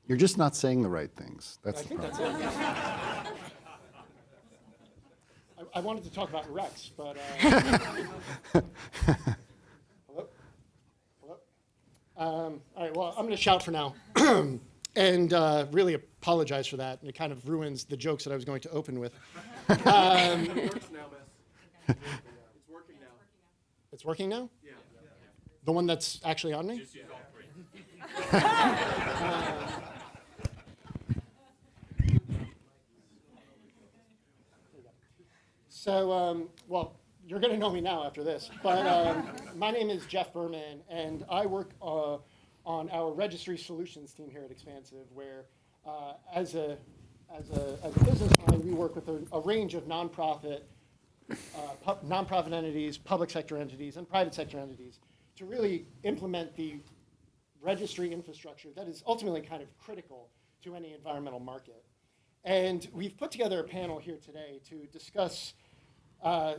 You're just not saying the right things. That's I the think problem. that's it. I wanted to talk about Rex, but hello? Hello? All right, well, I'm going to shout for now and really apologize for that. And it kind of ruins the jokes that I was going to open with. It works now, miss. It's working now. It's working now? Yeah. The one that's actually on me? Just use all three. So, well, you're going to know me now after this, but my name is Jeff Berman, and I work on our registry solutions team here at Xpansiv, where as a business line, we work with a range of nonprofit entities, public sector entities, and private sector entities to really implement the registry infrastructure that is ultimately kind of critical to any environmental market. And we've put together a panel here today to discuss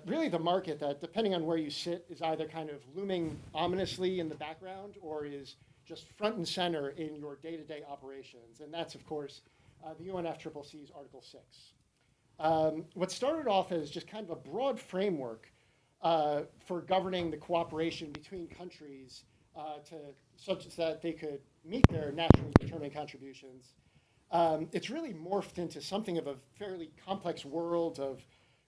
really the market that, depending on where you sit, is either kind of looming ominously in the background or is just front and center in your day-to-day operations. And that's, of course, the UNFCCC's Article 6. What started off as just kind of a broad framework for governing the cooperation between countries such that they could meet their nationally determined contributions. It's really morphed into something of a fairly complex world of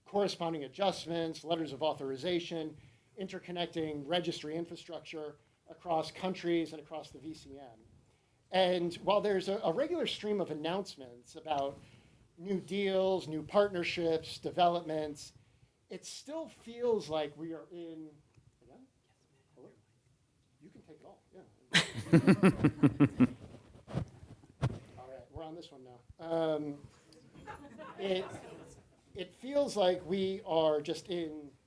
corresponding adjustments, letters of authorization, interconnecting registry infrastructure across countries and across the VCN. And while there's a regular stream of announcements about new deals, new partnerships, developments, it still feels like we are in, again? Hello? You can take it all, yeah. All right, we're on this one now. It feels like we are just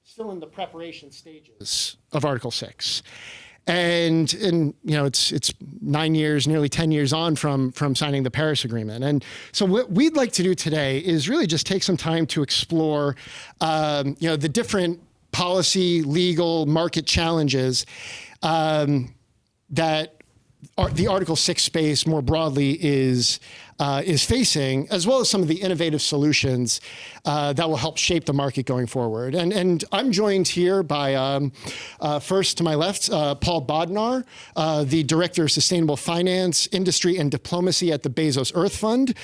still in the preparation stages of Article 6. And you know, it's 9 years, nearly 10 years on from signing the Paris Agreement. And so what we'd like to do today is really just take some time to explore, the different policy, legal, market challenges that the Article 6 space more broadly is facing, as well as some of the innovative solutions that will help shape the market going forward. And I'm joined here by, first to my left, Paul Bodnar, the Director of Sustainable Finance, Industry, and Diplomacy at the Bezos Earth Fund,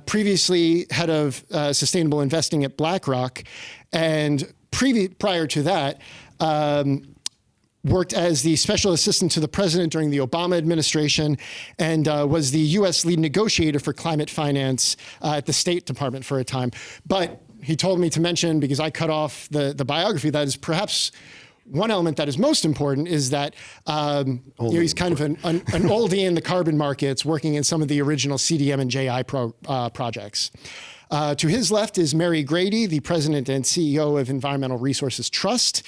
previously Head of Sustainable Investing at BlackRock, and prior to that, worked as the special assistant to the president during the Obama administration and was the U.S. lead negotiator for climate finance at the State Department for a time. But he told me to mention, because I cut off the biography, that is perhaps one element that is most important is that he's kind of an oldie in the carbon markets, working in some of the original CDM and JI projects. To his left is Mary Grady, the president and CEO of Environmental Resources Trust.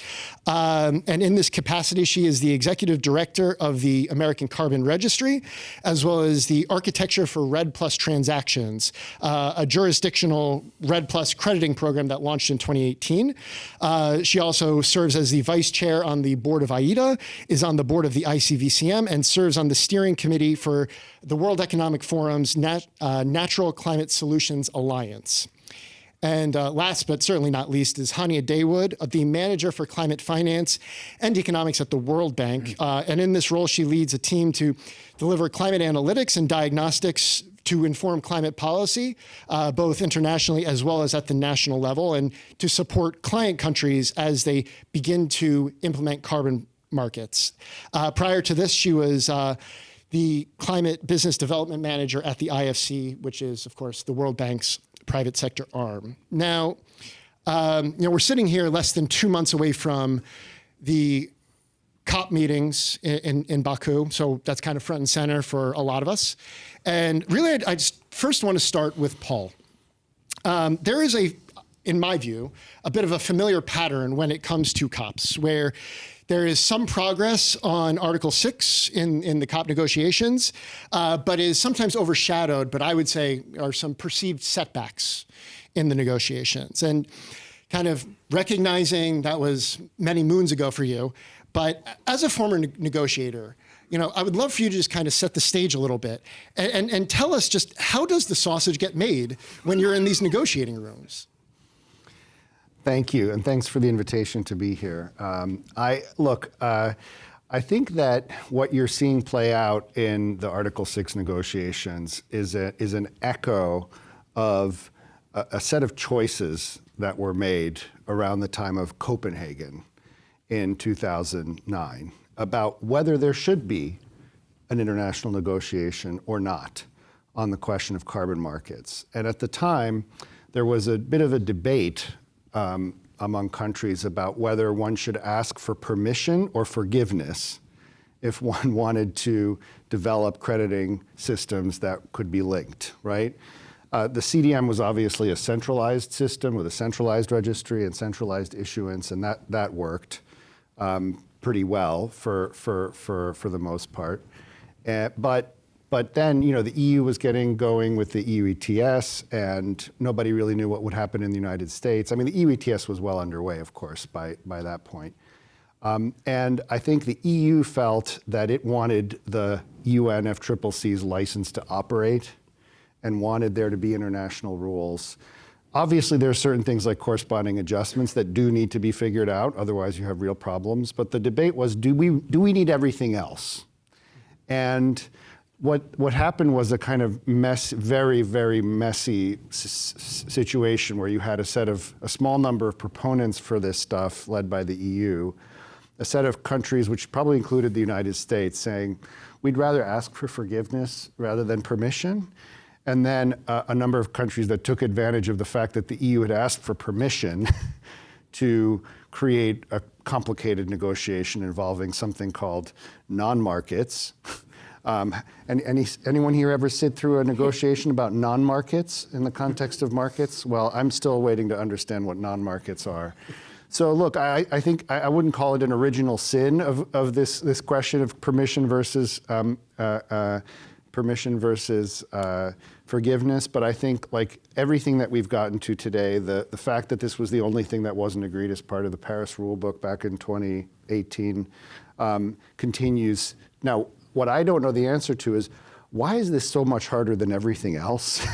And in this capacity, she is the executive director of the American Carbon Registry, as well as the Architecture for REDD Plus Transactions, a jurisdictional REDD Plus crediting program that launched in 2018. She also serves as the vice chair on the board of AIDA, is on the board of the ICVCM, and serves on the steering committee for the World Economic Forum's Natural Climate Solutions Alliance. And last but certainly not least is Hania Daywood, the manager for climate finance and economics at the World Bank. And in this role, she leads a team to deliver climate analytics and diagnostics to inform climate policy, both internationally as well as at the national level, and to support client countries as they begin to implement carbon markets. Prior to this, she was the climate business development manager at the IFC, which is, of course, the World Bank's private sector arm. Now, we're sitting here less than 2 months away from the COP meetings in Baku, so that's kind of front and center for a lot of us. And really, I just first want to start with Paul. There is in my view, a bit of a familiar pattern when it comes to COPs, where there is some progress on Article 6 in the COP negotiations, but is sometimes overshadowed, but I would say are some perceived setbacks in the negotiations. And kind of recognizing that was many moons ago for you, but as a former negotiator, I would love for you to just kind of set the stage a little bit and tell us just how does the sausage get made when you're in these negotiating rooms? Thank you, and thanks for the invitation to be here. I think that what you're seeing play out in the Article 6 negotiations is an echo of a set of choices that were made around the time of Copenhagen in 2009 about whether there should be an international negotiation or not on the question of carbon markets. And at the time, there was a bit of a debate among countries about whether one should ask for permission or forgiveness if one wanted to develop crediting systems that could be linked, right? The CDM was obviously a centralized system with a centralized registry and centralized issuance, and that worked pretty well for the most part. But then, the EU was getting going with the EU ETS, and nobody really knew what would happen in the United States. I mean, the EU ETS was well underway, of course, by that point. And I think the EU felt that it wanted the UNFCCC's license to operate and wanted there to be international rules. Obviously, there are certain things like corresponding adjustments that do need to be figured out, otherwise you have real problems. But the debate was, do we need everything else? And what happened was a kind of very, very messy situation where you had a small number of proponents for this stuff led by the EU, a set of countries, which probably included the United States, saying, we'd rather ask for forgiveness rather than permission. And then a number of countries that took advantage of the fact that the EU had asked for permission to create a complicated negotiation involving something called non-markets. Anyone here ever sit through a negotiation about non-markets in the context of markets? Well, I'm still waiting to understand what non-markets are. So look, I think I wouldn't call it an original sin of this question of permission versus forgiveness, but I think like everything that we've gotten to today, the fact that this was the only thing that wasn't agreed as part of the Paris rulebook back in 2018 continues. Now, what I don't know the answer to is, why is this so much harder than everything else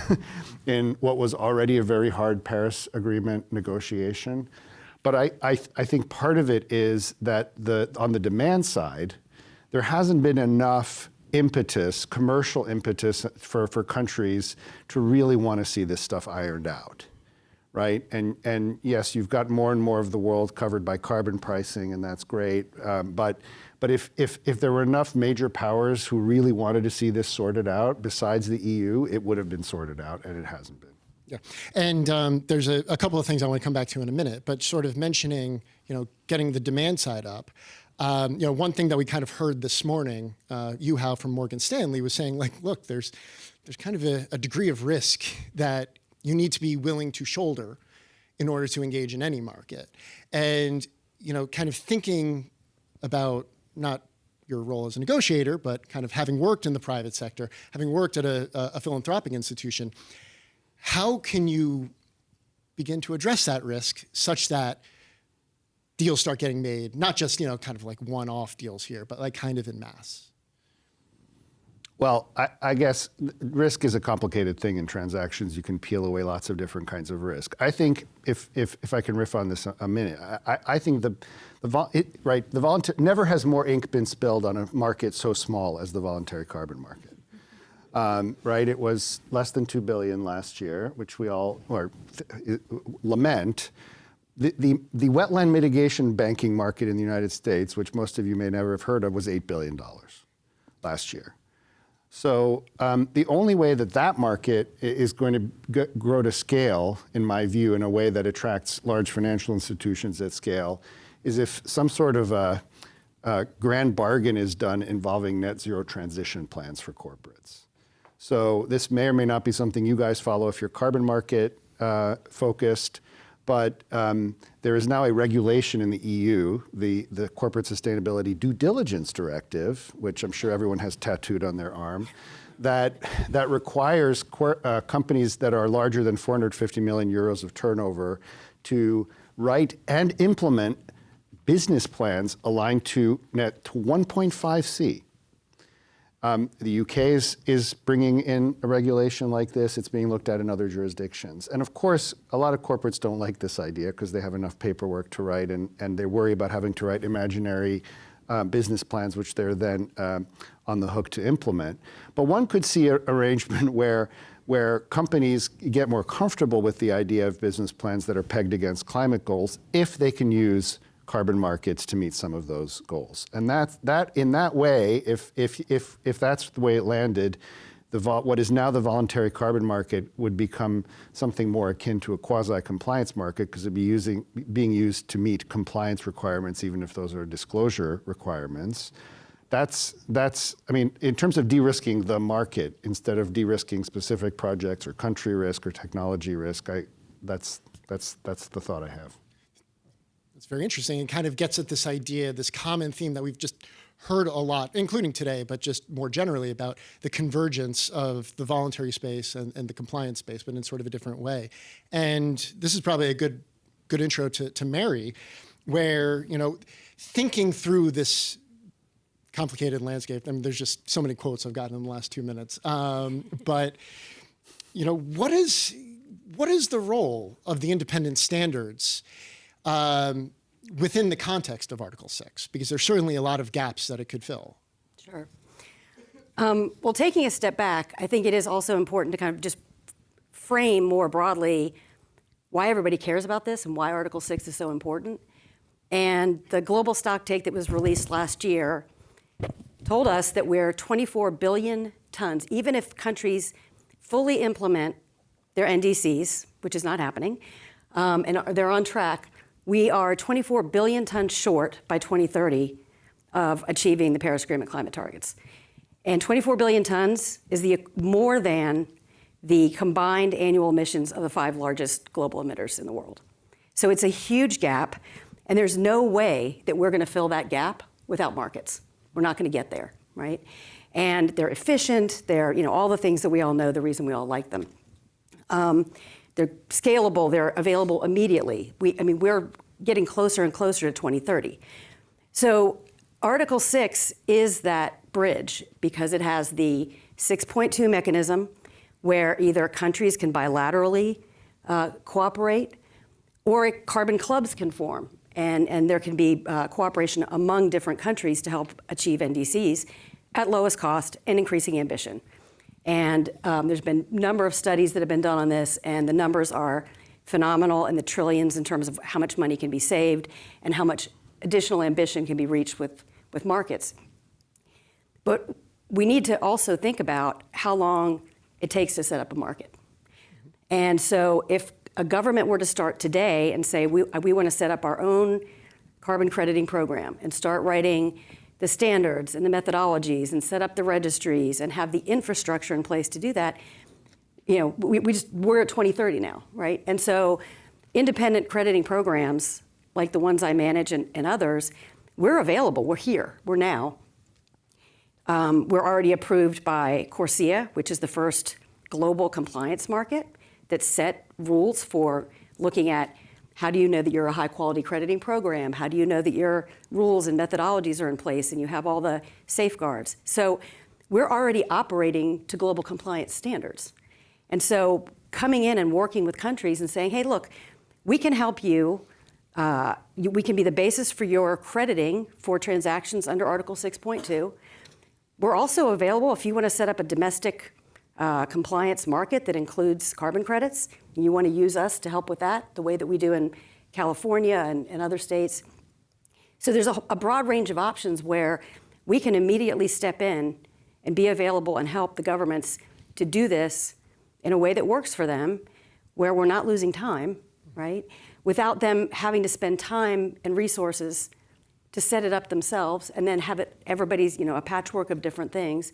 in what was already a very hard Paris Agreement negotiation? But I think part of it is that on the demand side, there hasn't been enough impetus, commercial impetus for countries to really want to see this stuff ironed out, right? And yes, you've got more and more of the world covered by carbon pricing, and that's great. But if there were enough major powers who really wanted to see this sorted out, besides the EU, it would have been sorted out, and it hasn't been. Yeah, and there's a couple of things I want to come back to in a minute, but sort of mentioning, getting the demand side up. One thing that we kind of heard this morning, Hao from Morgan Stanley was saying, like, look, there's kind of a degree of risk that you need to be willing to shoulder in order to engage in any market. And, kind of thinking about not your role as a negotiator, but kind of having worked in the private sector, having worked at a philanthropic institution, how can you begin to address that risk such that deals start getting made, not just, kind of like one-off deals here, but like kind of en masse? Well, I guess risk is a complicated thing in transactions. You can peel away lots of different kinds of risk. I think if I can riff on this a minute, I think never has more ink been spilled on a market so small as the voluntary carbon market. Right, it was less than 2 billion last year, which we all lament. The wetland mitigation banking market in the United States, which most of you may never have heard of, was $8 billion last year. So the only way that market is going to grow to scale, in my view, in a way that attracts large financial institutions at scale, is if some sort of a grand bargain is done involving net zero transition plans for corporates. So this may or may not be something you guys follow if you're carbon market focused, but there is now a regulation in the EU, the Corporate Sustainability Due Diligence Directive, which I'm sure everyone has tattooed on their arm, that requires companies that are larger than 450 million euros of turnover to write and implement business plans aligned to 1.5C. The UK is bringing in a regulation like this. It's being looked at in other jurisdictions. And of course, a lot of corporates don't like this idea because they have enough paperwork to write, and they worry about having to write imaginary business plans, which they're then on the hook to implement. But one could see an arrangement where companies get more comfortable with the idea of business plans that are pegged against climate goals if they can use carbon markets to meet some of those goals. And that in that way, if that's the way it landed, what is now the voluntary carbon market would become something more akin to a quasi-compliance market because it'd be being used to meet compliance requirements, even if those are disclosure requirements. That's I mean, in terms of de-risking the market instead of de-risking specific projects or country risk or technology risk, that's the thought I have. It's very interesting and kind of gets at this idea, this common theme that we've just heard a lot, including today, but just more generally about the convergence of the voluntary space and the compliance space, but in sort of a different way. And this is probably a good intro to Mary, where, you know, thinking through this complicated landscape, I mean, there's just so many quotes I've gotten in the last 2 minutes. But, you know, what is the role of the independent standards within the context of Article 6? Because there's certainly a lot of gaps that it could fill. Sure. Well, taking a step back, I think it is also important to kind of just frame more broadly why everybody cares about this and why Article 6 is so important. And the global stock take that was released last year told us that we're 24 billion tons, even if countries fully implement their NDCs, which is not happening, and they're on track, we are 24 billion tons short by 2030 of achieving the Paris Agreement climate targets. And 24 billion tons is more than the combined annual emissions of the 5 largest global emitters in the world. So it's a huge gap, and there's no way that we're going to fill that gap without markets. We're not going to get there, right? And they're efficient. They're, you know, all the things that we all know, the reason we all like them. They're scalable. They're available immediately. We're getting closer and closer to 2030. So Article 6 is that bridge because it has the 6.2 mechanism where either countries can bilaterally cooperate or carbon clubs can form. And there can be cooperation among different countries to help achieve NDCs at lowest cost and increasing ambition. And there's been a number of studies that have been done on this, and the numbers are phenomenal in the trillions in terms of how much money can be saved and how much additional ambition can be reached with markets. But we need to also think about how long it takes to set up a market. And so if a government were to start today and say, we want to set up our own carbon crediting program and start writing the standards and the methodologies and set up the registries and have the infrastructure in place to do that, you know, we're at 2030 now, right? And so independent crediting programs like the ones I manage and others, we're available, we're here, we're now. We're already approved by CORSIA, which is the first global compliance market that set rules for looking at how do you know that you're a high quality crediting program? How do you know that your rules and methodologies are in place and you have all the safeguards? So we're already operating to global compliance standards. And so coming in and working with countries and saying, hey, look, we can help you. We can be the basis for your crediting for transactions under Article 6.2. We're also available if you want to set up a domestic compliance market that includes carbon credits, and you want to use us to help with that, the way that we do in California and other states. So there's a broad range of options where we can immediately step in and be available and help the governments to do this in a way that works for them, where we're not losing time, right? Without them having to spend time and resources to set it up themselves and then have it, everybody's, you know, a patchwork of different things.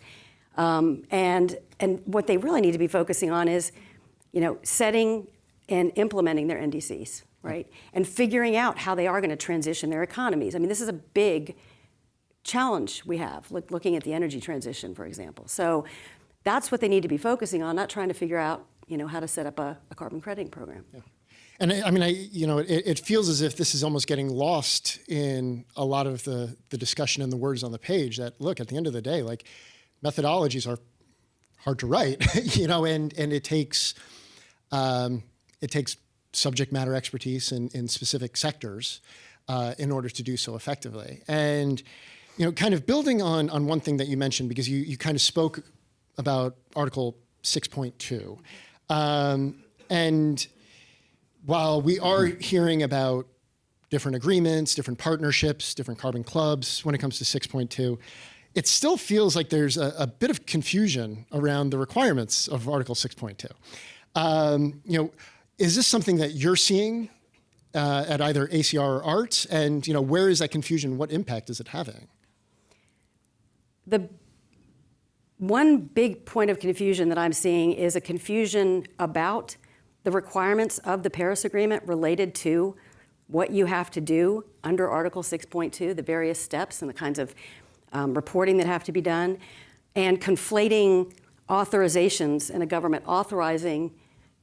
And what they really need to be focusing on is, you know, setting and implementing their NDCs, right? And figuring out how they are going to transition their economies. I mean, this is a big challenge we have, looking at the energy transition, for example. So that's what they need to be focusing on, not trying to figure out, you know, how to set up a carbon crediting program. Yeah. And I mean, it feels as if this is almost getting lost in a lot of the discussion and the words on the page that, look, at the end of the day, like, methodologies are hard to write, you know, and it takes subject matter expertise in specific sectors in order to do so effectively. And, you know, kind of building on one thing that you mentioned, because you kind of spoke about Article 6.2. And while we are hearing about different agreements, different partnerships, different carbon clubs when it comes to 6.2, it still feels like there's a bit of confusion around the requirements of Article 6.2. You know, is this something that you're seeing at either ACR or ART? And, you know, where is that confusion? What impact is it having? The one big point of confusion that I'm seeing is a confusion about the requirements of the Paris Agreement related to what you have to do under Article 6.2, the various steps and the kinds of reporting that have to be done, and conflating authorizations and a government authorizing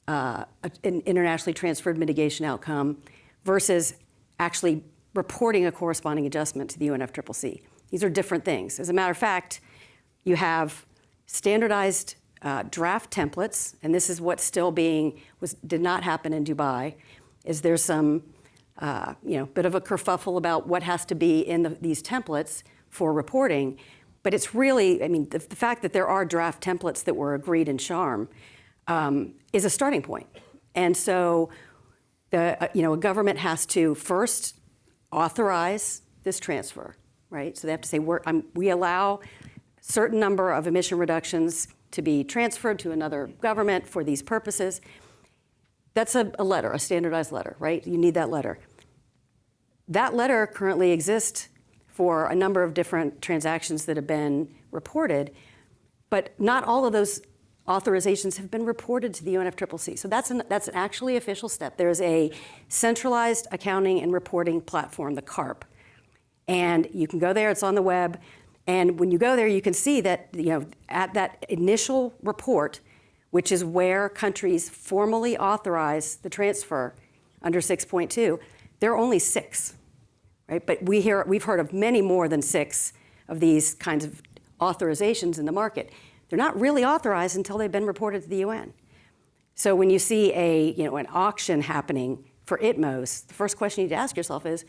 an internationally transferred mitigation outcome versus actually reporting a corresponding adjustment to the UNFCCC. These are different things. As a matter of fact, you have standardized draft templates, and this is what's still did not happen in Dubai, is there's some bit of a kerfuffle about what has to be in these templates for reporting. But it's really, I mean, the fact that there are draft templates that were agreed in Sharm is a starting point. And so a government has to first authorize this transfer, right? So they have to say, we allow a certain number of emission reductions to be transferred to another government for these purposes. That's a letter, a standardized letter, right? You need that letter. That letter currently exists for a number of different transactions that have been reported, but not all of those authorizations have been reported to the UNFCCC. So that's an actually official step. There's a centralized accounting and reporting platform, the CARP. And you can go there, it's on the web. And when you go there, you can see that, you know, at that initial report, which is where countries formally authorize the transfer under 6.2, there are only 6, right? But we've heard of many more than 6 of these kinds of authorizations in the market. They're not really authorized until they've been reported to the UN. So when you see an auction happening for ITMOs, the first question you need to ask yourself is,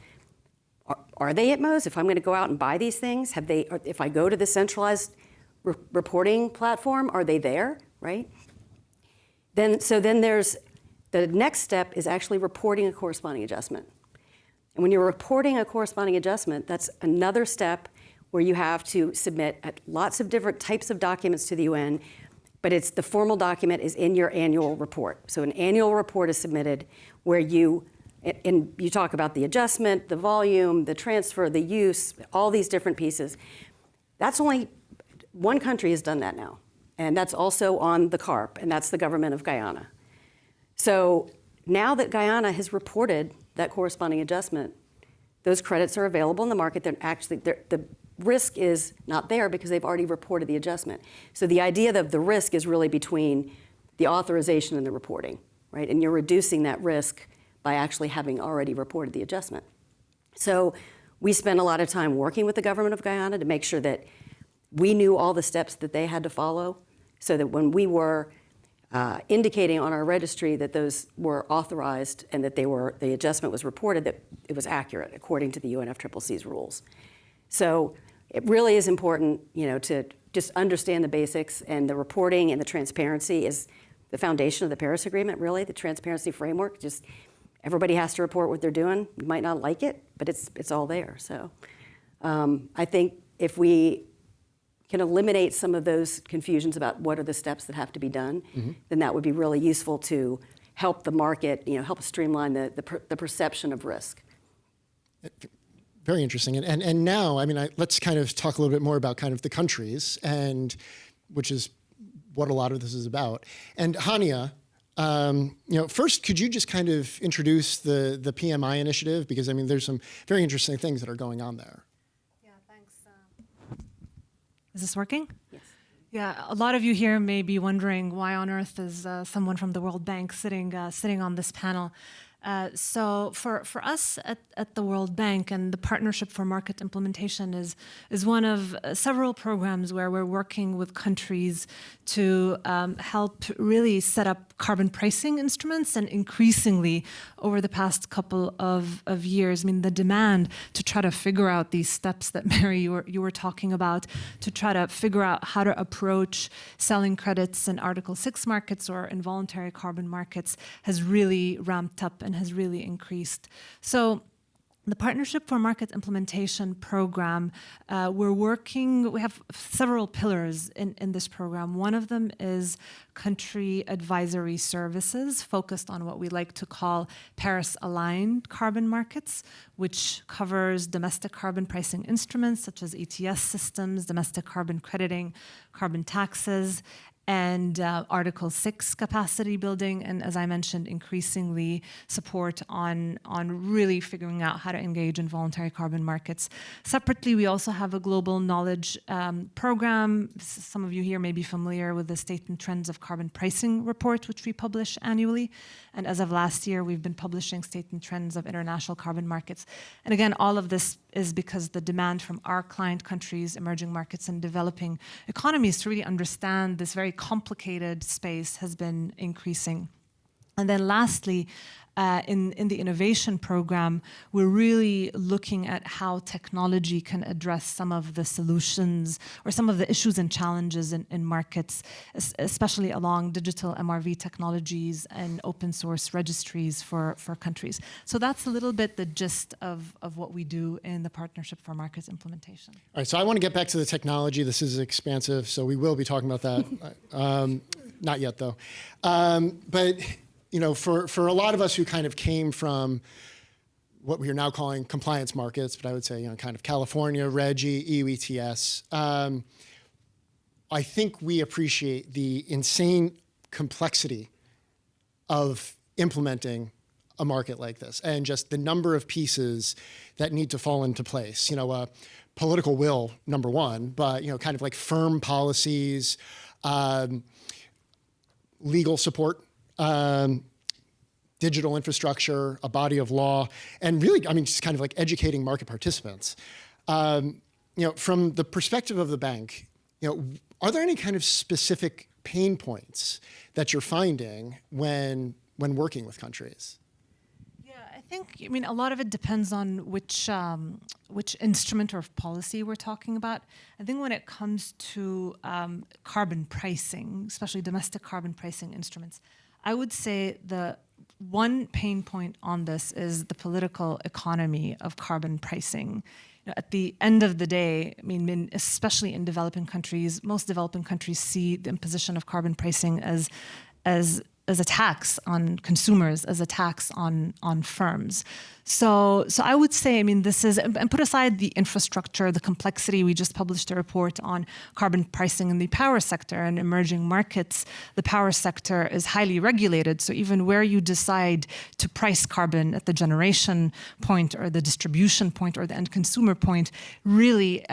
are they ITMOs? If I'm going to go out and buy these things, if I go to the centralized reporting platform, are they there, right? Then there's the next step is actually reporting a corresponding adjustment. And when you're reporting a corresponding adjustment, that's another step where you have to submit lots of different types of documents to the UN, but the formal document is in your annual report. So an annual report is submitted where you talk about the adjustment, the volume, the transfer, the use, all these different pieces. That's only one country has done that now, and that's also on the CARP, and that's the government of Guyana. So now that Guyana has reported that corresponding adjustment, those credits are available in the market. The risk is not there because they've already reported the adjustment. So the idea of the risk is really between the authorization and the reporting, right? And you're reducing that risk by actually having already reported the adjustment. So we spent a lot of time working with the government of Guyana to make sure that we knew all the steps that they had to follow, so that when we were indicating on our registry that those were authorized and that the adjustment was reported, that it was accurate according to the UNFCCC's rules. So it really is important, to just understand the basics, and the reporting and the transparency is the foundation of the Paris Agreement, really, the transparency framework. Just everybody has to report what they're doing. You might not like it, but it's all there. So I think if we can eliminate some of those confusions about what are the steps that have to be done, then that would be really useful to help the market, help streamline the perception of risk. Very interesting. And now, let's kind of talk a little bit more about kind of the countries, and which is what a lot of this is about. And Hania, first, could you just kind of introduce the PMI initiative? Because there's some very interesting things that are going on there. Yeah, thanks. Is this working? Yes. Yeah, a lot of you here may be wondering why on earth is someone from the World Bank sitting on this panel. So for us at the World Bank, and the Partnership for Market Implementation is one of several programs where we're working with countries to help really set up carbon pricing instruments, and increasingly over the past couple of years, I mean, the demand to try to figure out these steps that Mary, you were talking about, to try to figure out how to approach selling credits in Article 6 markets or involuntary carbon markets has really ramped up and has really increased. So the Partnership for Market Implementation program, we have several pillars in this program. One of them is country advisory services focused on what we like to call Paris-aligned carbon markets, which covers domestic carbon pricing instruments such as ETS systems, domestic carbon crediting, carbon taxes, and Article 6 capacity building, and as I mentioned, increasingly support on really figuring out how to engage in voluntary carbon markets. Separately, we also have a global knowledge program. Some of you here may be familiar with the State and Trends of Carbon Pricing report, which we publish annually. And as of last year, we've been publishing State and Trends of International Carbon Markets. And again, all of this is because the demand from our client countries, emerging markets, and developing economies to really understand this very complicated space has been increasing. And then lastly, in the innovation program, we're really looking at how technology can address some of the solutions or some of the issues and challenges in markets, especially along digital MRV technologies and open source registries for countries. So that's a little bit the gist of what we do in the Partnership for Markets Implementation. All right, so I want to get back to the technology. This is Xpansiv, so we will be talking about that. Not yet, though. But you know, for a lot of us who kind of came from what we are now calling compliance markets, but I would say, you know, kind of California, RGGI, EU ETS, I think we appreciate the insane complexity of implementing a market like this, and just the number of pieces that need to fall into place. You know, political will, number one, but, you know, kind of like firm policies, legal support, digital infrastructure, a body of law, and really, I mean, just kind of like educating market participants. You know, from the perspective of the bank, you know, are there any kind of specific pain points that you're finding when working with countries? I mean, a lot of it depends on which instrument or policy we're talking about. I think when it comes to carbon pricing, especially domestic carbon pricing instruments, I would say the one pain point on this is the political economy of carbon pricing. You know, at the end of the day, I mean, especially in developing countries, most developing countries see the imposition of carbon pricing as a tax on consumers, as a tax on firms. So I would say, I mean, this is, and put aside the infrastructure, the complexity. We just published a report on carbon pricing in the power sector and emerging markets. The power sector is highly regulated. So even where you decide to price carbon at the generation point or the distribution point or the end consumer point really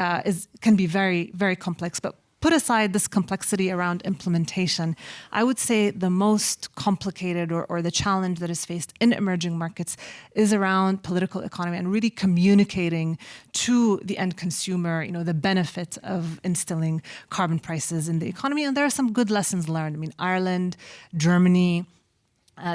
can be very, very complex. But put aside this complexity around implementation, I would say the most complicated or the challenge that is faced in emerging markets is around political economy and really communicating to the end consumer, you know, the benefit of instilling carbon prices in the economy. And there are some good lessons learned. I mean, Ireland, Germany,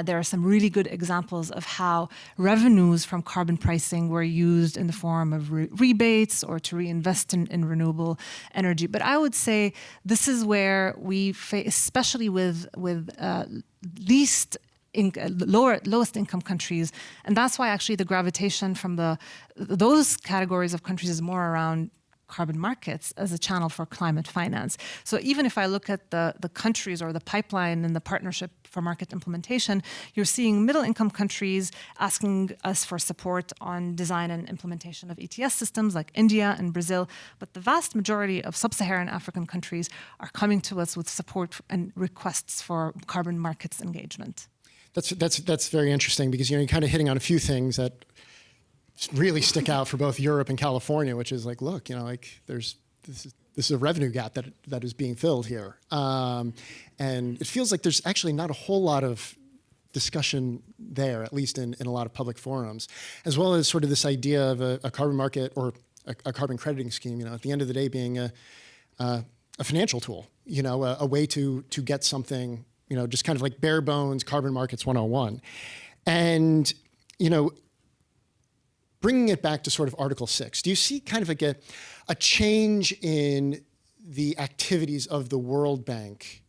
there are some really good examples of how revenues from carbon pricing were used in the form of rebates or to reinvest in renewable energy. But I would say this is where we face, especially with lowest income countries, and that's why actually the gravitation from those categories of countries is more around carbon markets as a channel for climate finance. So even if I look at the countries or the pipeline in the Partnership for Market Implementation, you're seeing middle income countries asking us for support on design and implementation of ETS systems like India and Brazil, but the vast majority of sub-Saharan African countries are coming to us with support and requests for carbon markets engagement. That's very interesting, because, you know, you're kind of hitting on a few things that really stick out for both Europe and California, which is like, look, you know, like this is a revenue gap that is being filled here, and it feels like there's actually not a whole lot of discussion there, at least in a lot of public forums, as well as sort of this idea of a carbon market or a carbon crediting scheme, at the end of the day being a financial tool, a way to get something, just kind of like bare bones carbon markets 101. And, bringing it back to sort of Article 6, do you see kind of like a change in the activities of the World Bank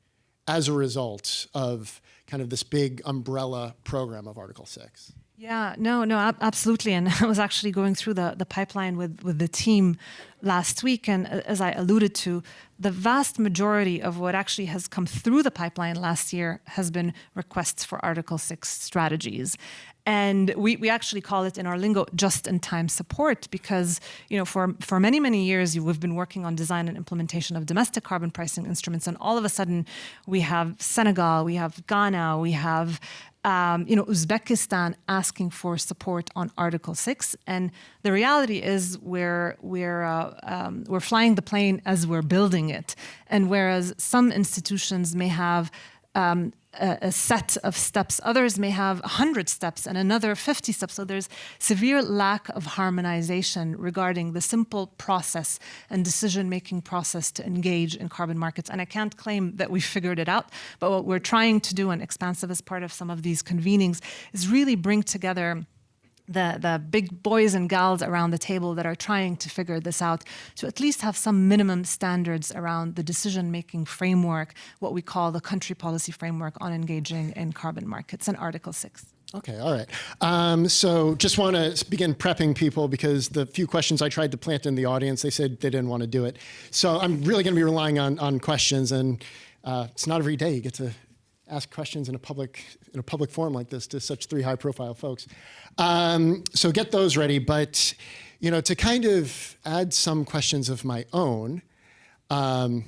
as a result of kind of this big umbrella program of Article 6? Yeah, no, absolutely. And I was actually going through the pipeline with the team last week. And as I alluded to, the vast majority of what actually has come through the pipeline last year has been requests for Article 6 strategies. And we actually call it in our lingo just-in-time support because, for many, many years, we've been working on design and implementation of domestic carbon pricing instruments. And all of a sudden, we have Senegal, we have Ghana, we have Uzbekistan asking for support on Article 6, and the reality is we're flying the plane as we're building it. And whereas some institutions may have a set of steps, others may have 100 steps and another 50 steps. So there's severe lack of harmonization regarding the simple process and decision-making process to engage in carbon markets. And I can't claim that we figured it out, but what we're trying to do, and Xpansiv as part of some of these convenings, is really bring together the big boys and gals around the table that are trying to figure this out, to at least have some minimum standards around the decision-making framework, what we call the country policy framework on engaging in carbon markets, and Article 6. Okay, all right. So just want to begin prepping people because the few questions I tried to plant in the audience, they said they didn't want to do it. So I'm really going to be relying on questions, and it's not every day you get to ask questions in a public forum like this to such three high-profile folks. So get those ready. But to kind of add some questions of my own, the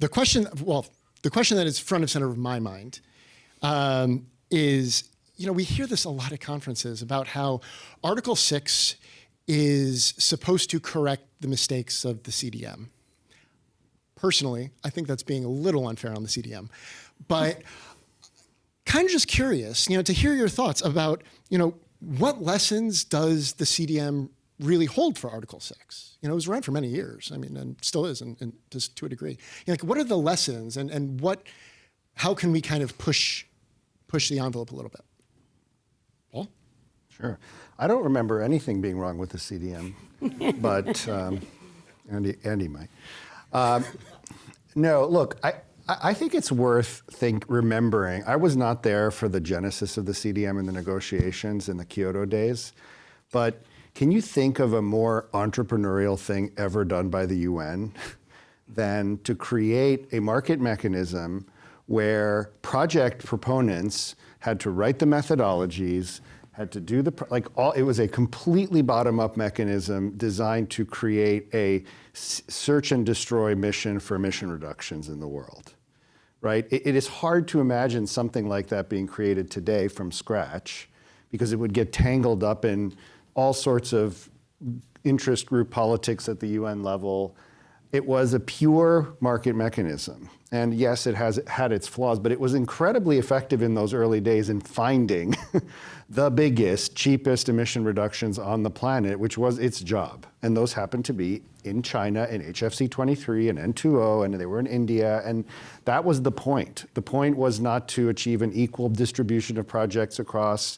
question that is front and center of my mind is, we hear this a lot at conferences about how Article 6 is supposed to correct the mistakes of the CDM. Personally, I think that's being a little unfair on the CDM. But kind of just curious, to hear your thoughts about, what lessons does the CDM really hold for Article 6? It was around for many years, and still is, and just to a degree. What are the lessons, and how can we kind of push the envelope a little bit? Paul? Sure. I don't remember anything being wrong with the CDM, but Andy might. No, look, I think it's worth remembering. I was not there for the genesis of the CDM and the negotiations in the Kyoto days, but can you think of a more entrepreneurial thing ever done by the UN than to create a market mechanism where project proponents had to write the methodologies, had to do it was a completely bottom-up mechanism designed to create a search and destroy mission for emission reductions in the world, right? It is hard to imagine something like that being created today from scratch because it would get tangled up in all sorts of interest group politics at the UN level. It was a pure market mechanism. And yes, it had its flaws, but it was incredibly effective in those early days in finding the biggest, cheapest emission reductions on the planet, which was its job. And those happened to be in China in HFC 23 and N2O, and they were in India. And that was the point. The point was not to achieve an equal distribution of projects across,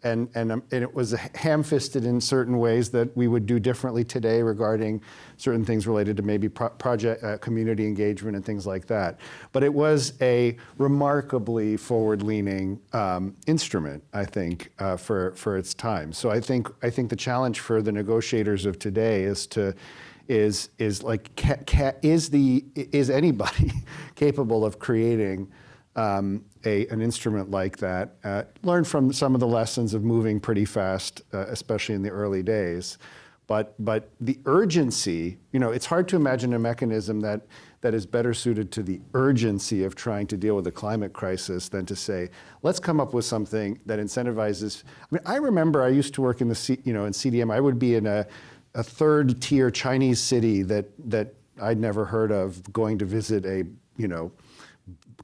and it was ham-fisted in certain ways that we would do differently today regarding certain things related to maybe project community engagement and things like that. But it was a remarkably forward-leaning instrument, I think, for its time. So I think the challenge for the negotiators of today is anybody capable of creating an instrument like that, learn from some of the lessons of moving pretty fast, especially in the early days. But the urgency, it's hard to imagine a mechanism that is better suited to the urgency of trying to deal with the climate crisis than to say, let's come up with something that incentivizes. I remember I used to work in in CDM. I would be in a third-tier Chinese city that I'd never heard of, going to visit a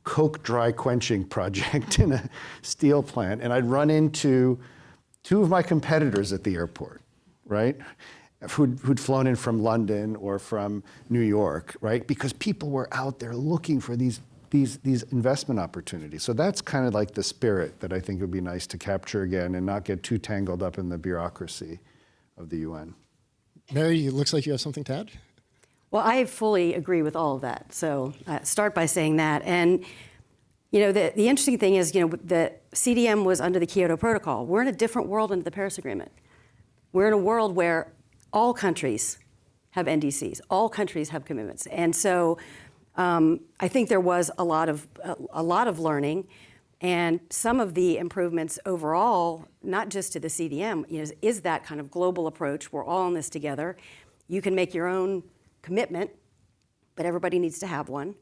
coke dry quenching project in a steel plant, and I'd run into two of my competitors at the airport, right? Who'd flown in from London or from New York, right? Because people were out there looking for these investment opportunities. So that's kind of like the spirit that I think would be nice to capture again and not get too tangled up in the bureaucracy of the UN. Mary, it looks like you have something to add. Well, I fully agree with all of that. So start by saying that. And, you know, the interesting thing is, you know, the CDM was under the Kyoto Protocol. We're in a different world under the Paris Agreement. We're in a world where all countries have NDCs. All countries have commitments. And so I think there was a lot of learning, and some of the improvements overall, not just to the CDM, you know, is that kind of global approach. We're all in this together. You can make your own commitment, but everybody needs to have one.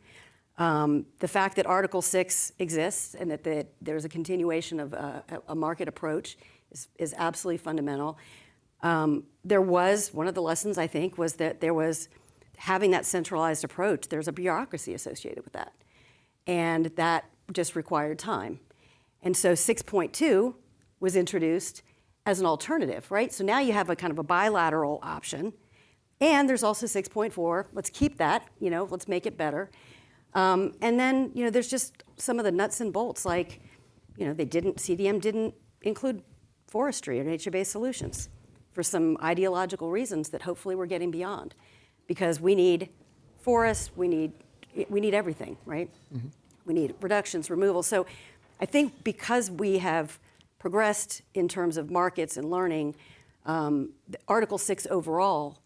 The fact that Article 6 exists and that there's a continuation of a market approach is absolutely fundamental. There was, one of the lessons I think was that there was having that centralized approach, there's a bureaucracy associated with that. And that just required time. And so 6.2 was introduced as an alternative, right? So now you have a kind of a bilateral option. And there's also 6.4, let's keep that, you know, let's make it better. And then, you know, there's just some of the nuts and bolts, like, you know, CDM didn't include forestry or nature-based solutions for some ideological reasons that hopefully we're getting beyond. Because we need forests, we need everything, right? Mm-hmm. We need reductions, removal. So I think because we have progressed in terms of markets and learning, Article 6 overall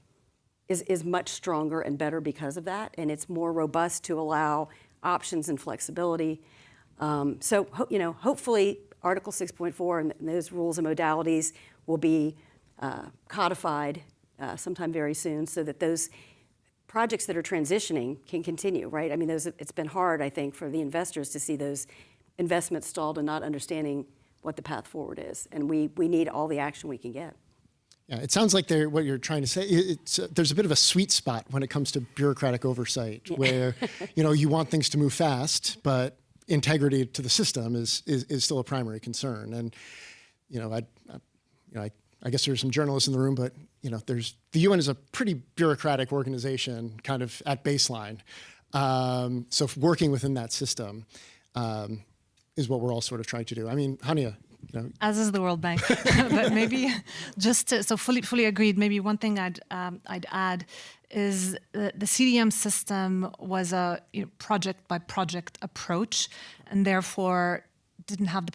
is much stronger and better because of that, and it's more robust to allow options and flexibility. So you know, hopefully Article 6.4 and those rules and modalities will be codified sometime very soon, so that those projects that are transitioning can continue, right? I mean, it's been hard, I think, for the investors to see those investments stalled and not understanding what the path forward is. And we need all the action we can get. Yeah, it sounds like what you're trying to say, there's a bit of a sweet spot when it comes to bureaucratic oversight, where you know, you want things to move fast, but integrity to the system is still a primary concern. And you know, I guess there's some journalists in the room, but you know, the UN is a pretty bureaucratic organization, kind of at baseline. So working within that system is what we're all sort of trying to do. I mean, Hania, you know, as is the World Bank, but maybe just so fully agreed. Maybe one thing I'd add is the CDM system was a project by project approach, and therefore didn't have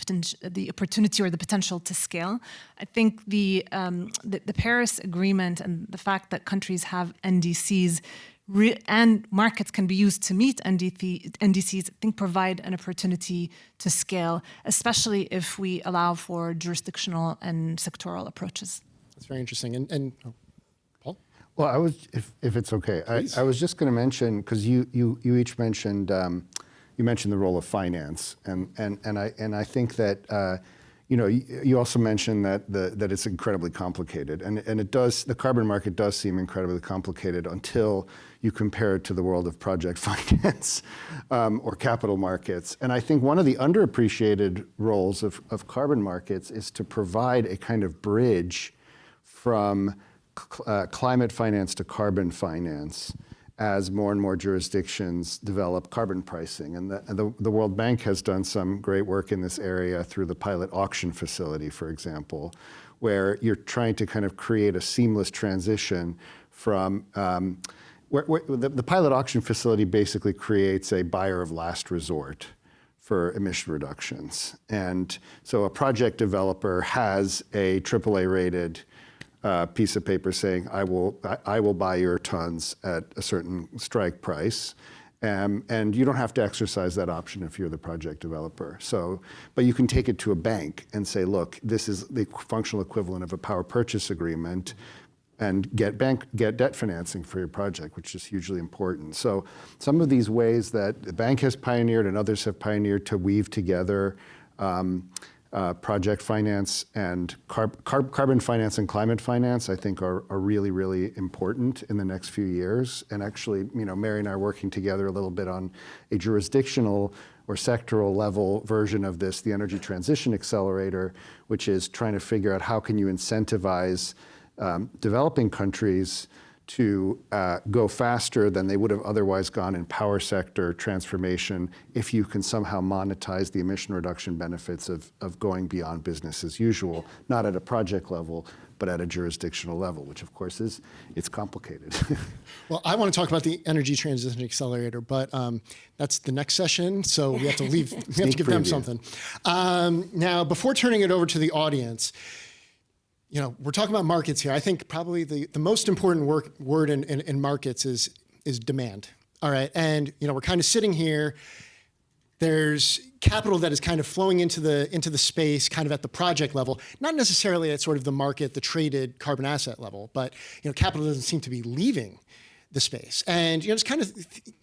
the opportunity or the potential to scale. I think the Paris Agreement and the fact that countries have NDCs and markets can be used to meet NDCs, I think provide an opportunity to scale, especially if we allow for jurisdictional and sectoral approaches. That's very interesting. And Paul? Well, I was, if it's okay, I was just going to mention, because you each mentioned, you mentioned the role of finance, and I think that you know, you also mentioned that it's incredibly complicated, and it does. The carbon market does seem incredibly complicated until you compare it to the world of project finance or capital markets. And I think one of the underappreciated roles of carbon markets is to provide a kind of bridge from climate finance to carbon finance as more and more jurisdictions develop carbon pricing. And the World Bank has done some great work in this area through the pilot auction facility, for example, where you're trying to kind of create a seamless transition from, where the pilot auction facility basically creates a buyer of last resort for emission reductions. And so a project developer has a AAA rated piece of paper saying, I will buy your tons at a certain strike price. And you don't have to exercise that option if you're the project developer. So, but you can take it to a bank and say, look, this is the functional equivalent of a power purchase agreement, and get debt financing for your project, which is hugely important. So some of these ways that the bank has pioneered and others have pioneered to weave together project finance and carbon finance and climate finance, I think are really, really important in the next few years. And actually, Mary and I are working together a little bit on a jurisdictional or sectoral level version of this, the Energy Transition Accelerator, which is trying to figure out how can you incentivize developing countries to go faster than they would have otherwise gone in power sector transformation if you can somehow monetize the emission reduction benefits of going beyond business as usual, not at a project level, but at a jurisdictional level, which of course it's complicated. Well, I want to talk about the Energy Transition Accelerator, but that's the next session, so we have to leave. We have to give them something. Now, before turning it over to the audience, we're talking about markets here. I think probably the most important word in markets is demand. All right, and we're kind of sitting here. There's capital that is kind of flowing into the space, kind of at the project level, not necessarily at sort of the market, the traded carbon asset level, but capital doesn't seem to be leaving the space. And just kind of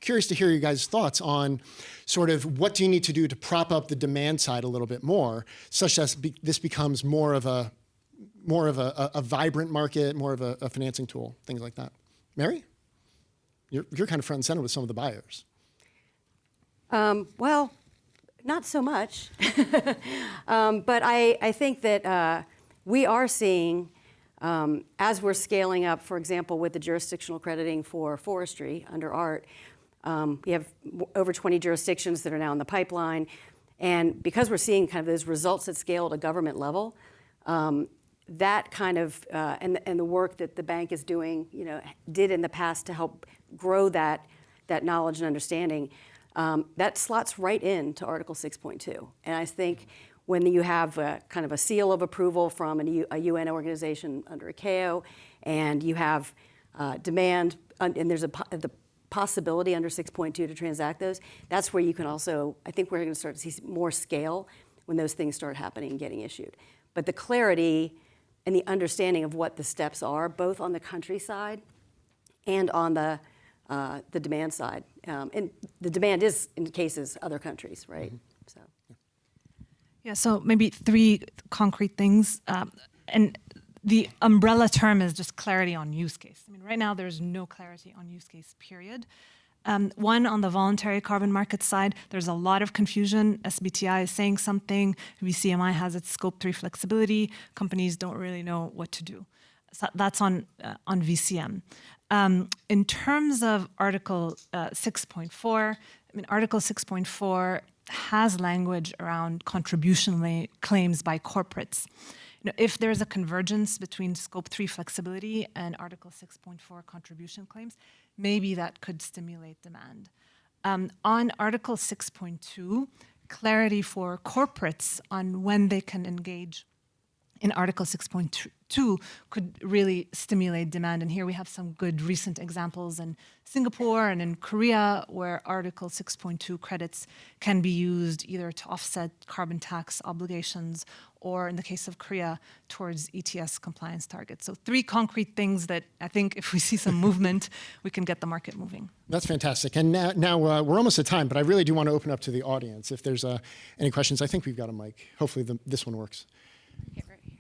curious to hear you guys' thoughts on sort of what do you need to do to prop up the demand side a little bit more, such that this becomes more of a vibrant market, more of a financing tool, things like that. Mary, you're kind of front and center with some of the buyers. Well, not so much. But I think that we are seeing, as we're scaling up, for example, with the jurisdictional crediting for forestry under ART, we have over 20 jurisdictions that are now in the pipeline. And because we're seeing kind of those results at scale at a government level, that kind of, and the work that the bank is doing, did in the past to help grow that knowledge and understanding, that slots right into Article 6.2. And I think when you have kind of a seal of approval from a UN organization under ICAO, and you have demand, and there's the possibility under 6.2 to transact those, that's where you can also, I think we're going to start to see more scale when those things start happening and getting issued. But the clarity and the understanding of what the steps are, both on the country side and on the demand side. And the demand is, in cases, other countries, right? So. Yeah, so maybe three concrete things. And the umbrella term is just clarity on use case. I mean, right now there's no clarity on use case, period. One, on the voluntary carbon market side, there's a lot of confusion. SBTI is saying something. VCMI has its scope 3 flexibility. Companies don't really know what to do. So that's on VCM. In terms of Article 6.4, I mean, Article 6.4 has language around contribution claims by corporates. If there's a convergence between Scope 3 flexibility and Article 6.4 contribution claims, maybe that could stimulate demand. On Article 6.2, clarity for corporates on when they can engage in Article 6.2 could really stimulate demand. And here we have some good recent examples in Singapore and in Korea where Article 6.2 credits can be used either to offset carbon tax obligations or, in the case of Korea, towards ETS compliance targets. So 3 concrete things that I think if we see some movement, we can get the market moving. That's fantastic. And now we're almost at time, but I really do want to open up to the audience. If there's any questions, I think we've got a mic. Hopefully this one works. Okay, right here.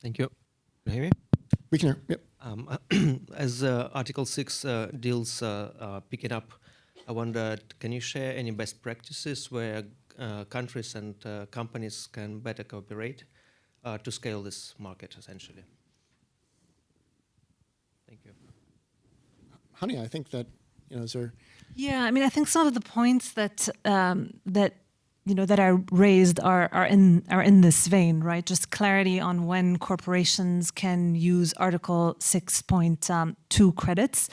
Thank you. Can you hear me? We can hear. Yep. As Article 6 deals pick it up, I wondered, can you share any best practices where countries and companies can better cooperate to scale this market, essentially? Thank you. Honey, I think that, is there... Yeah, I mean, I think some of the points that that are raised are in this vein, right? Just clarity on when corporations can use Article 6.2 credits.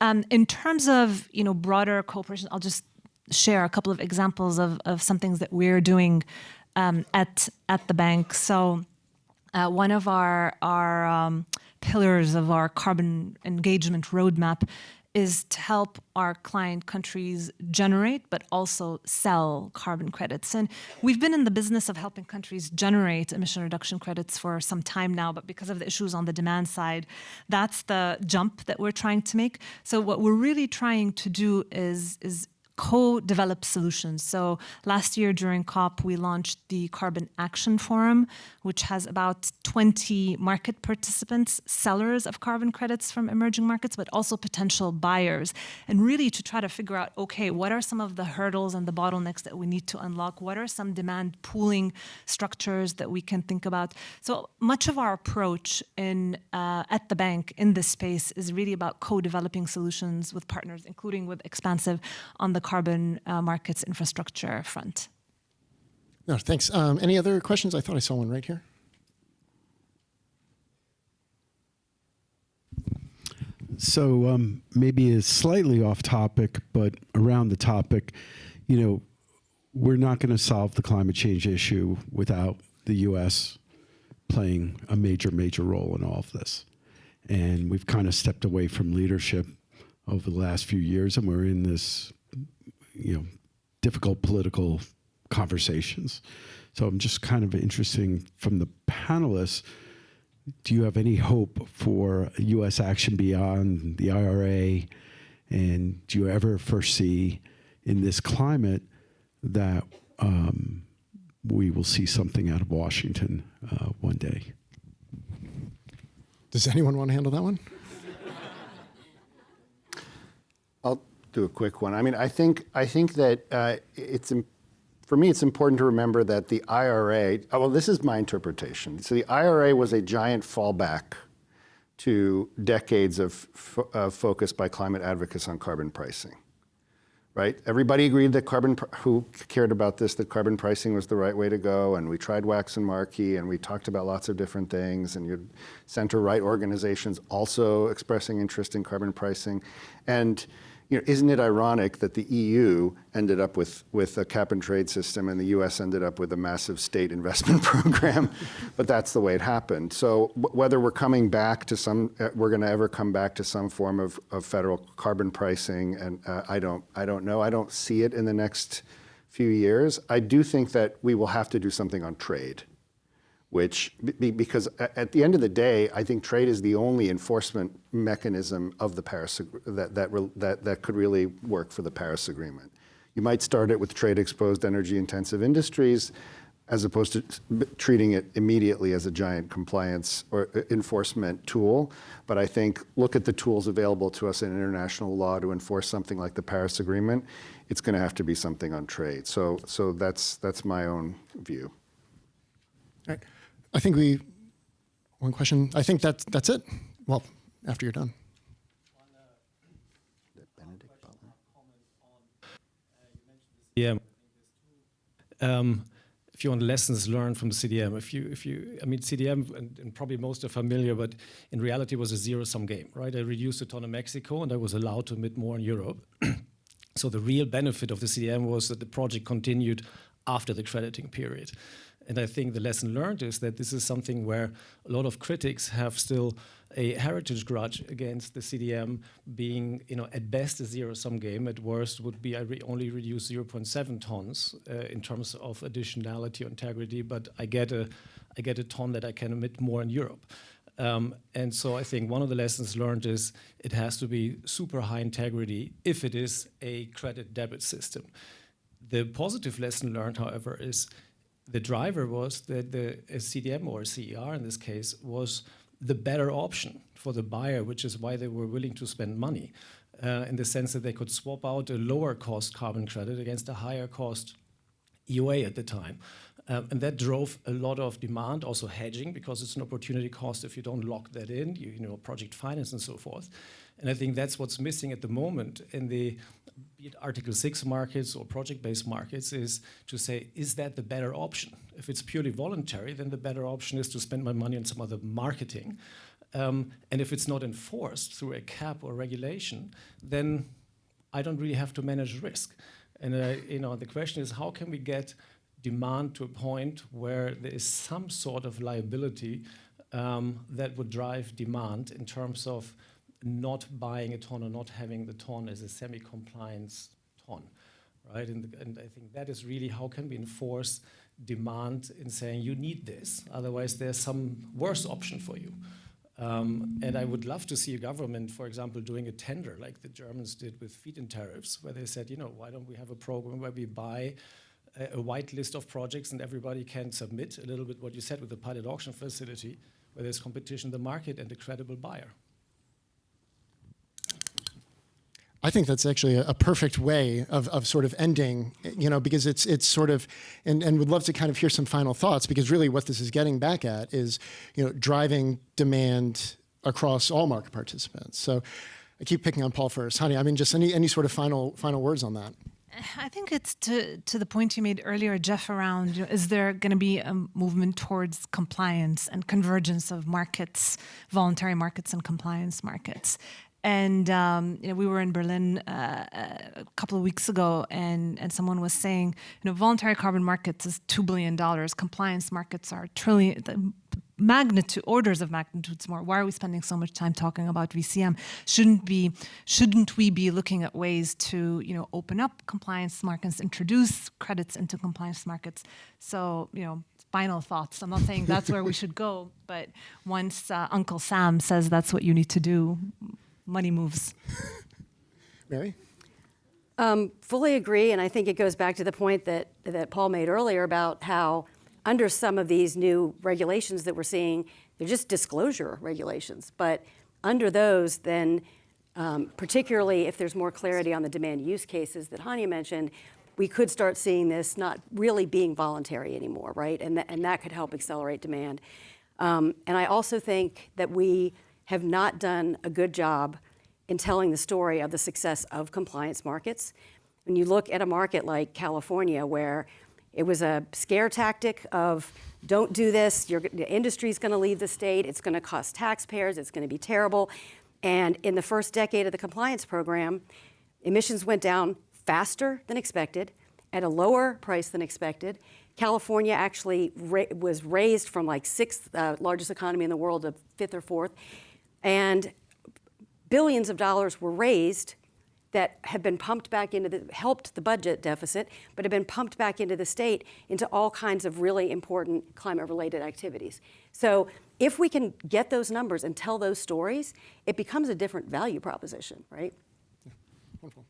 In terms of broader cooperation, I'll just share a couple of examples of some things that we're doing at the bank. So one of our pillars of our carbon engagement roadmap is to help our client countries generate, but also sell carbon credits. And we've been in the business of helping countries generate emission reduction credits for some time now, but because of the issues on the demand side, that's the jump that we're trying to make. So what we're really trying to do is co-develop solutions. So last year during COP, we launched the Carbon Action Forum, which has about 20 market participants, sellers of carbon credits from emerging markets, but also potential buyers. And really to try to figure out, okay, what are some of the hurdles and the bottlenecks that we need to unlock? What are some demand pooling structures that we can think about? So much of our approach at the bank in this space is really about co-developing solutions with partners, including with Xpansiv on the carbon markets infrastructure front. No, thanks. Any other questions? I thought I saw one right here. So maybe it's slightly off topic, but around the topic, you know, we're not going to solve the climate change issue without the U.S. playing a major, major role in all of this. And we've kind of stepped away from leadership over the last few years, and we're in this, you know, difficult political conversations. So I'm just kind of interested from the panelists, do you have any hope for U.S. action beyond the IRA? And do you ever foresee in this climate that we will see something out of Washington one day? Does anyone want to handle that one? I'll do a quick one. I mean, I think that for me, it's important to remember that the IRA, well, this is my interpretation. So the IRA was a giant fallback to decades of focus by climate advocates on carbon pricing, right? Everybody agreed that who cared about this, that carbon pricing was the right way to go, and we tried Wax and Markey, and we talked about lots of different things, and your center-right organizations also expressing interest in carbon pricing. And you know, isn't it ironic that the EU ended up with a cap and trade system and the US ended up with a massive state investment program? But that's the way it happened. So whether we're coming back to we're going to ever come back to some form of federal carbon pricing, and I don't know. I don't see it in the next few years. I do think that we will have to do something on trade, because at the end of the day, I think trade is the only enforcement mechanism of the Paris that could really work for the Paris Agreement. You might start it with trade-exposed energy-intensive industries, as opposed to treating it immediately as a giant compliance or enforcement tool. But I think look at the tools available to us in international law to enforce something like the Paris Agreement. It's going to have to be something on trade. So that's my own view. All right. I think one question. I think that's it. Well, after you're done. Yeah. If you want lessons learned from the CDM, I mean, CDM, and probably most are familiar, but in reality it was a zero-sum game, right? I reduced a ton in Mexico and I was allowed to emit more in Europe. So the real benefit of the CDM was that the project continued after the crediting period. And I think the lesson learned is that this is something where a lot of critics have still a heritage grudge against the CDM being, you know, at best a zero-sum game. At worst would be only reduce 0.7 tons in terms of additionality or integrity, but I get a ton that I can emit more in Europe. And so I think one of the lessons learned is it has to be super high integrity if it is a credit debit system. The positive lesson learned, however, is the driver was that a CDM or a CER in this case was the better option for the buyer, which is why they were willing to spend money in the sense that they could swap out a lower cost carbon credit against a higher cost EUA at the time. And that drove a lot of demand, also hedging, because it's an opportunity cost if you don't lock that in, you know, project finance and so forth. And I think that's what's missing at the moment in the be it Article 6 markets or project-based markets, is to say, is that the better option? If it's purely voluntary, then the better option is to spend my money on some other marketing. And if it's not enforced through a cap or regulation, then I don't really have to manage risk. And you know, the question is, how can we get demand to a point where there is some sort of liability that would drive demand in terms of not buying a ton or not having the ton as a semi-compliance ton, right? And I think that is really how can we enforce demand in saying you need this, otherwise there's some worse option for you. And I would love to see a government, for example, doing a tender like the Germans did with feed-in tariffs, where they said, why don't we have a program where we buy a white list of projects and everybody can submit, a little bit what you said with the pilot auction facility, where there's competition in the market and a credible buyer. I think that's actually a perfect way of sort of ending, because it's sort of, and would love to kind of hear some final thoughts, because really what this is getting back at is, driving demand across all market participants. So I keep picking on Paul first. Hani, I mean, just any sort of final words on that? I think it's to the point you made earlier, Jeff, around is there going to be a movement towards compliance and convergence of markets, voluntary markets and compliance markets. And we were in Berlin a couple of weeks ago, and someone was saying, voluntary carbon markets is $2 billion. Compliance markets are trillion. Orders of magnitudes more. Why are we spending so much time talking about VCM? Shouldn't we be looking at ways to open up compliance markets, introduce credits into compliance markets? So final thoughts. I'm not saying that's where we should go, but once Uncle Sam says that's what you need to do, money moves. Mary? Fully agree, and I think it goes back to the point that Paul made earlier about how under some of these new regulations that we're seeing, they're just disclosure regulations. But under those, then, particularly if there's more clarity on the demand use cases that Hania mentioned, we could start seeing this not really being voluntary anymore, right? And that could help accelerate demand. And I also think that we have not done a good job in telling the story of the success of compliance markets. When you look at a market like California, where it was a scare tactic of don't do this, the industry's going to leave the state, it's going to cost taxpayers, it's going to be terrible. And in the first decade of the compliance program, emissions went down faster than expected, at a lower price than expected. California actually was raised from like sixth largest economy in the world to fifth or fourth. And billions of dollars were raised that have been pumped back helped the budget deficit, but have been pumped back into the state into all kinds of really important climate-related activities. So if we can get those numbers and tell those stories, it becomes a different value proposition, right? Wonderful.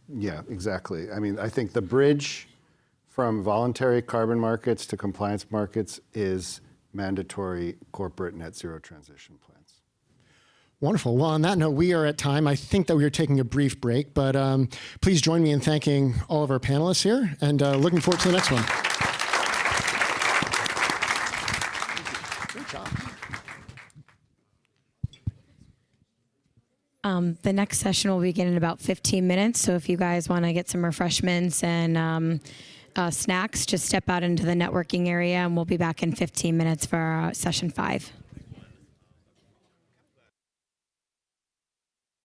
Yeah, exactly. I mean, I think the bridge from voluntary carbon markets to compliance markets is mandatory corporate net zero transition plans. Wonderful. Well, on that note, we are at time. I think that we are taking a brief break, but please join me in thanking all of our panelists here, and looking forward to the next one. Great job. The next session will begin in about 15 minutes, so if you guys want to get some refreshments and snacks, just step out into the networking area, and we'll be back in 15 minutes for session 5.